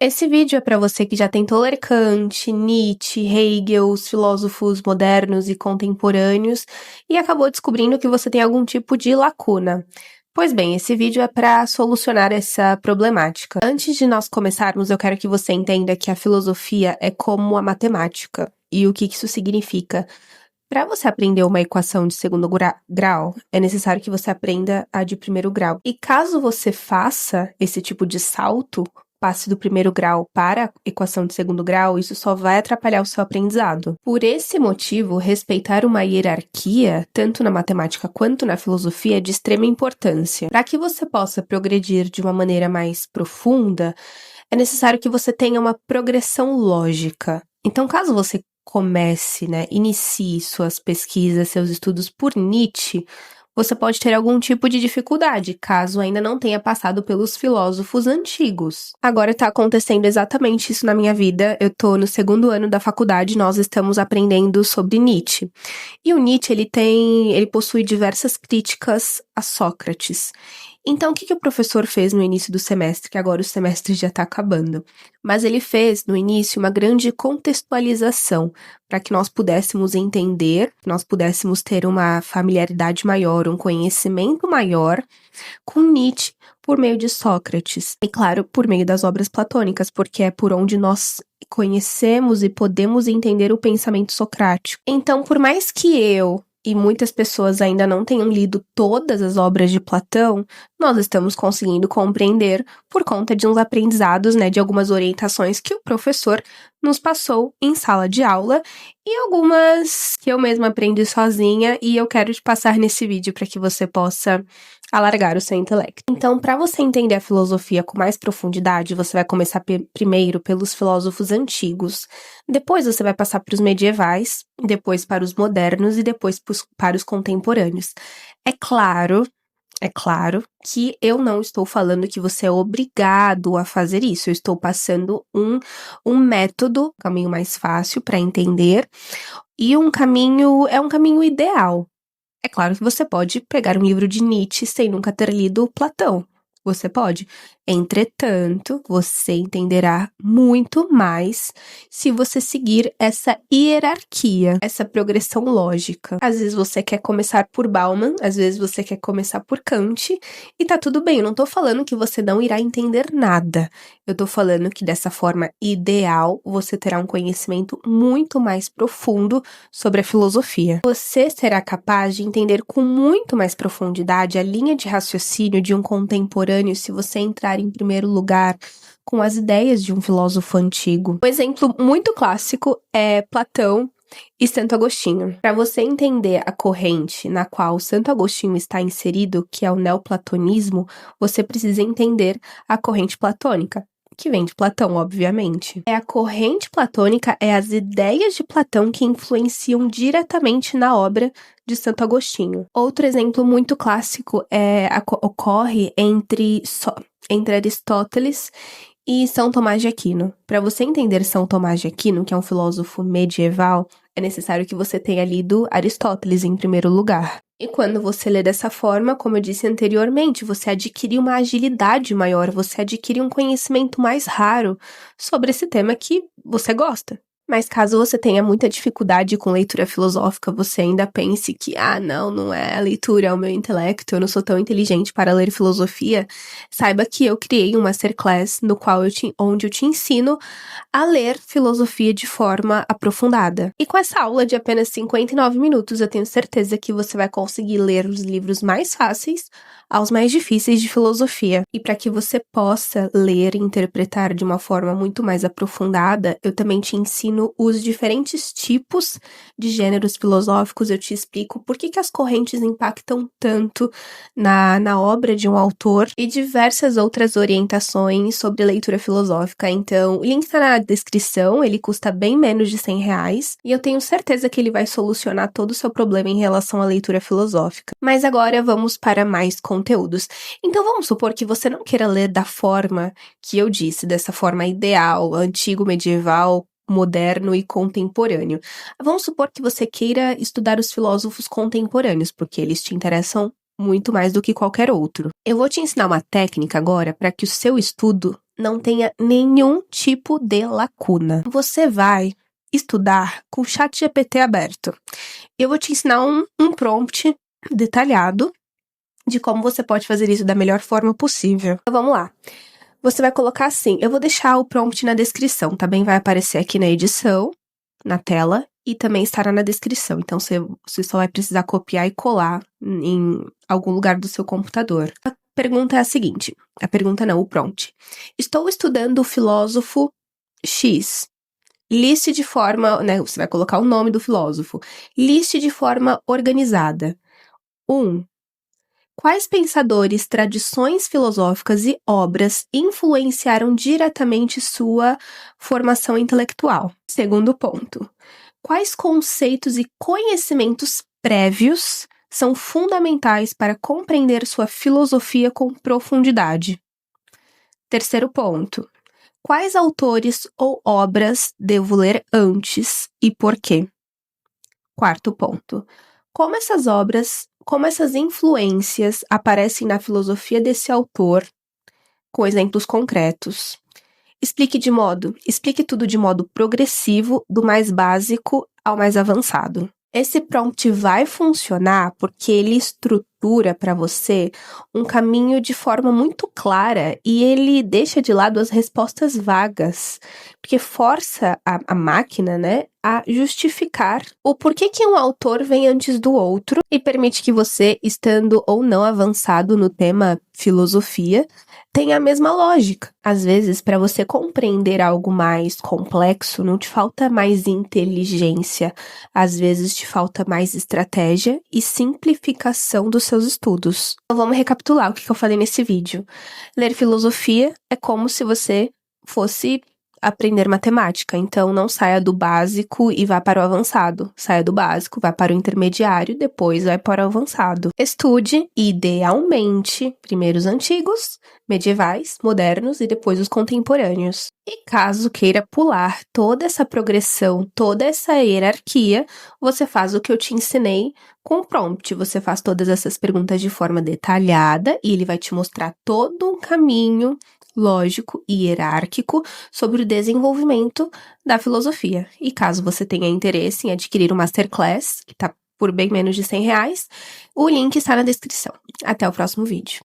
Esse vídeo é para você que já tentou ler Kant, Nietzsche, Hegel, os filósofos modernos e contemporâneos e acabou descobrindo que você tem algum tipo de lacuna. Pois bem, esse vídeo é para solucionar essa problemática. Antes de nós começarmos, eu quero que você entenda que a filosofia é como a matemática. E o que isso significa? Para você aprender uma equação de segundo grau, é necessário que você aprenda a de primeiro grau. E caso você faça esse tipo de salto, passe do primeiro grau para a equação de segundo grau, isso só vai atrapalhar o seu aprendizado. Por esse motivo, respeitar uma hierarquia, tanto na matemática quanto na filosofia, é de extrema importância. Para que você possa progredir de uma maneira mais profunda, é necessário que você tenha uma progressão lógica. Então, caso você comece, inicie suas pesquisas, seus estudos por Nietzsche, você pode ter algum tipo de dificuldade, caso ainda não tenha passado pelos filósofos antigos. Agora tá acontecendo exatamente isso na minha vida. Eu tô no segundo ano da faculdade, nós estamos aprendendo sobre Nietzsche. E o Nietzsche, ele possui diversas críticas a Sócrates. Então, o que o professor fez no início do semestre, que agora o semestre já está acabando? Mas ele fez, no início, uma grande contextualização, para que nós pudéssemos entender, nós pudéssemos ter uma familiaridade maior, um conhecimento maior com Nietzsche por meio de Sócrates. E, claro, por meio das obras platônicas, porque é por onde nós conhecemos e podemos entender o pensamento socrático. Então, por mais que eu e muitas pessoas ainda não tenham lido todas as obras de Platão, nós estamos conseguindo compreender por conta de uns aprendizados, de algumas orientações que o professor nos passou em sala de aula e algumas que eu mesma aprendi sozinha e eu quero te passar nesse vídeo para que você possa alargar o seu intelecto. Então, para você entender a filosofia com mais profundidade, você vai começar primeiro pelos filósofos antigos, depois você vai passar para os medievais, depois para os modernos e depois para os contemporâneos. É claro que eu não estou falando que você é obrigado a fazer isso. Eu estou passando um método, um caminho mais fácil para entender, e é um caminho ideal. É claro que você pode pegar um livro de Nietzsche sem nunca ter lido Platão. Você pode. Entretanto, você entenderá muito mais se você seguir essa hierarquia, essa progressão lógica. Às vezes você quer começar por Bauman, às vezes você quer começar por Kant, e tá tudo bem. Eu não tô falando que você não irá entender nada. Eu tô falando que dessa forma ideal, você terá um conhecimento muito mais profundo sobre a filosofia. Você será capaz de entender com muito mais profundidade a linha de raciocínio de um contemporâneo se você entrar em primeiro lugar com as ideias de um filósofo antigo. Um exemplo muito clássico é Platão e Santo Agostinho. Para você entender a corrente na qual Santo Agostinho está inserido, que é o neoplatonismo, você precisa entender a corrente platônica, que vem de Platão, obviamente. A corrente platônica é as ideias de Platão que influenciam diretamente na obra de Santo Agostinho. Outro exemplo muito clássico ocorre entre Aristóteles e São Tomás de Aquino. Para você entender São Tomás de Aquino, que é um filósofo medieval, é necessário que você tenha lido Aristóteles em primeiro lugar. E quando você lê dessa forma, como eu disse anteriormente, você adquire uma agilidade maior, você adquire um conhecimento mais raro sobre esse tema que você gosta. Mas caso você tenha muita dificuldade com leitura filosófica, você ainda pense que, não é a leitura, é o meu intelecto, eu não sou tão inteligente para ler filosofia, saiba que eu criei um masterclass no qual onde eu te ensino a ler filosofia de forma aprofundada. E com essa aula de apenas 59 minutos, eu tenho certeza que você vai conseguir ler os livros mais fáceis aos mais difíceis de filosofia. E para que você possa ler e interpretar de uma forma muito mais aprofundada, eu também te ensino os diferentes tipos de gêneros filosóficos, eu te explico por que as correntes impactam tanto na obra de um autor e diversas outras orientações sobre leitura filosófica. Então, o link está na descrição, ele custa bem menos de R$100 e eu tenho certeza que ele vai solucionar todo o seu problema em relação à leitura filosófica. Mas agora vamos para mais conteúdos. Então, vamos supor que você não queira ler da forma que eu disse, dessa forma ideal, antigo, medieval, moderno e contemporâneo. Vamos supor que você queira estudar os filósofos contemporâneos, porque eles te interessam muito mais do que qualquer outro. Eu vou te ensinar uma técnica agora para que o seu estudo não tenha nenhum tipo de lacuna. Você vai estudar com o ChatGPT aberto. Eu vou te ensinar um prompt detalhado de como você pode fazer isso da melhor forma possível. Então, vamos lá. Você vai colocar assim, eu vou deixar o prompt na descrição, também vai aparecer aqui na edição, na tela, e também estará na descrição. Então, você só vai precisar copiar e colar em algum lugar do seu computador. A pergunta é a seguinte, o prompt. Estou estudando o filósofo X. Liste de forma, né, você vai colocar o nome do filósofo. Liste de forma organizada. 1. Quais pensadores, tradições filosóficas e obras influenciaram diretamente sua formação intelectual? Segundo ponto. Quais conceitos e conhecimentos prévios são fundamentais para compreender sua filosofia com profundidade? Terceiro ponto. Quais autores ou obras devo ler antes e por quê? Quarto ponto. Como essas influências aparecem na filosofia desse autor, com exemplos concretos? Explique tudo de modo progressivo, do mais básico ao mais avançado. Esse prompt vai funcionar porque ele estrutura para você um caminho de forma muito clara e ele deixa de lado as respostas vagas, porque força a máquina, né, a justificar o porquê que um autor vem antes do outro e permite que você, estando ou não avançado no tema filosofia, tenha a mesma lógica. Às vezes, para você compreender algo mais complexo, não te falta mais inteligência, às vezes te falta mais estratégia e simplificação dos seus estudos. Então vamos recapitular o que eu falei nesse vídeo. Ler filosofia é como se você fosse aprender matemática, então não saia do básico e vá para o avançado. Saia do básico, vá para o intermediário, depois vai para o avançado. Estude, idealmente, primeiro os antigos, medievais, modernos e depois os contemporâneos. E caso queira pular toda essa progressão, toda essa hierarquia, você faz o que eu te ensinei com o prompt. Você faz todas essas perguntas de forma detalhada e ele vai te mostrar todo um caminho lógico e hierárquico sobre o desenvolvimento da filosofia. E caso você tenha interesse em adquirir o Masterclass, que está por bem menos de R$100, o link está na descrição. Até o próximo vídeo.